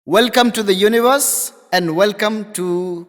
Welcome to the universe and welcome to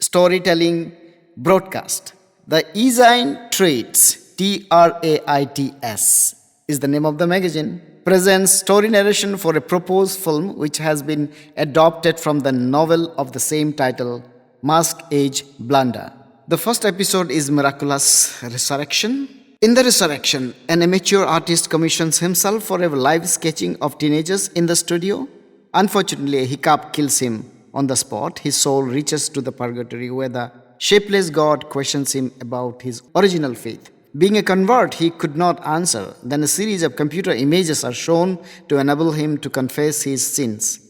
storytelling broadcast. The Esign Traits, TRAITS, is the name of the magazine, presents story narration for a proposed film which has been adopted from the novel of the same title, Mask Age Blunder. The first episode is Miraculous Resurrection. In the Ressurection, an amateur artist commissions himself for a live sketching of teenagers in the studio. Unfortunately, a hiccup kills him on the spot. His soul reaches to the purgatory where the shapeless God questions him about his original faith. Being a convert, he could not answer. Then a series of computer images are shown to enable him to confess his sins.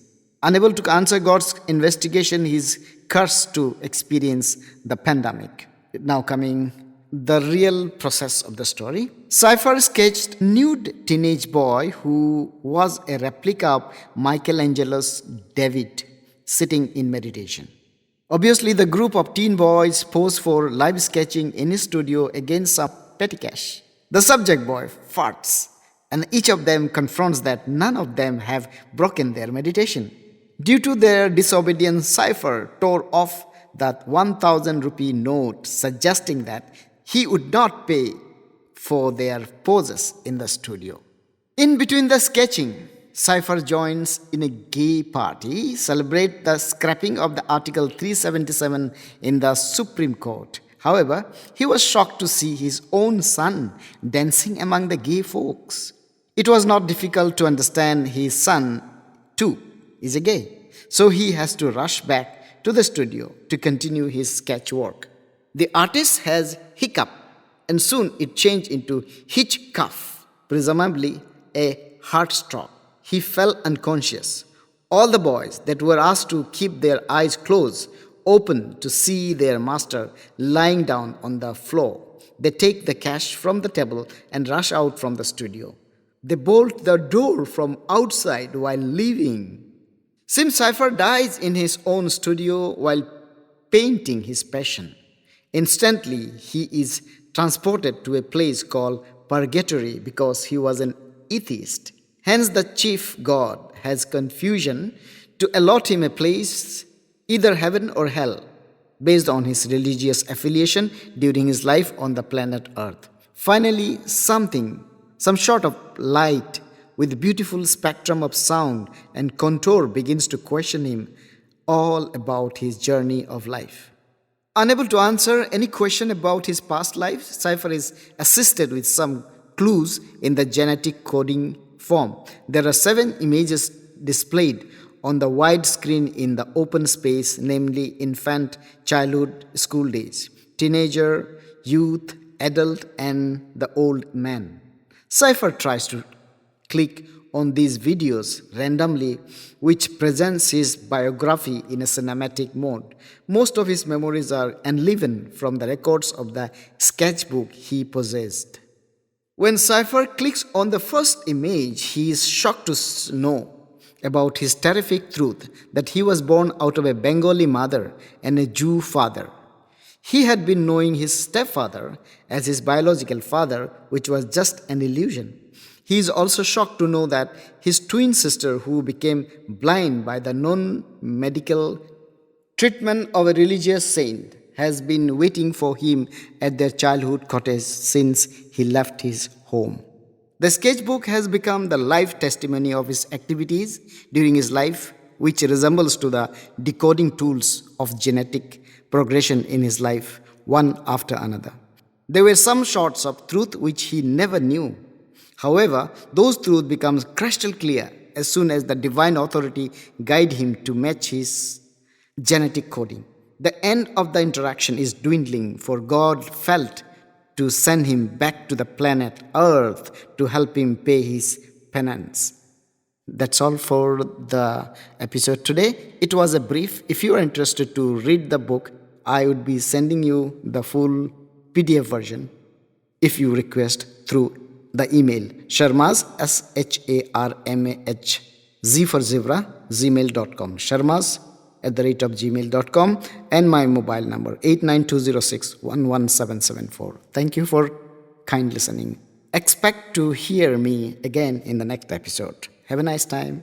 Unable to answer God's investigation, he is cursed to experience the pandemic. Now coming the real process of the story. Cypher sketched nude teenage boy who was a replica of Michelangelo's David sitting in meditation. Obviously, the group of teen boys pose for live sketching in his studio against some petty cash. The subject boy farts, and each of them confronts that none of them have broken their meditation. Due to their disobedience, Cypher tore off that 1,000 rupee note, suggesting that he would not pay for their poses in the studio. In between the sketching, Cypher joins in a gay party, celebrate the scrapping of the Article 377 in the Supreme Court. However, he was shocked to see his own son dancing among the gay folks. It was not difficult to understand his son, too, is a gay. So he has to rush back to the studio to continue his sketch work. The artist has hiccup, and soon it changed into hitch cough, presumably a heart stroke. He fell unconscious. All the boys that were asked to keep their eyes closed open to see their master lying down on the floor. They take the cash from the table and rush out from the studio. They bolt the door from outside while leaving. Sim Cypher dies in his own studio while painting his passion. Instantly, he is transported to a place called purgatory because he was an atheist. Hence, the chief god has confusion to allot him a place, either heaven or hell, based on his religious affiliation during his life on the planet Earth. Finally, some sort of light with beautiful spectrum of sound and contour begins to question him all about his journey of life. Unable to answer any question about his past life, Cypher is assisted with some clues in the genetic coding form. There are 7 images displayed on the wide screen in the open space, namely infant, childhood, school days, teenager, youth, adult, and the old man. Cypher tries to click on these videos randomly, which presents his biography in a cinematic mode. Most of his memories are enlivened from the records of the sketchbook he possessed. When Cypher clicks on the first image, he is shocked to know about his terrific truth that he was born out of a Bengali mother and a Jew father. He had been knowing his stepfather as his biological father, which was just an illusion. He is also shocked to know that his twin sister, who became blind by the non-medical treatment of a religious saint, has been waiting for him at their childhood cottage since he left his home. The sketchbook has become the life testimony of his activities during his life, which resembles to the decoding tools of genetic progression in his life, one after another. There were some shots of truth which he never knew. However, those truths become crystal clear as soon as the divine authority guide him to match his genetic coding. The end of the interaction is dwindling, for God felt to send him back to the planet Earth to help him pay his penance. That's all for the episode today. It was a brief. If you are interested to read the book, I would be sending you the full PDF version if you request through the email sharmaz, SHARMAH, Z for zebra, gmail.com, sharmaz@gmail.com, and my mobile number 8920611774. Thank you for kind listening. Expect to hear me again in the next episode. Have a nice time.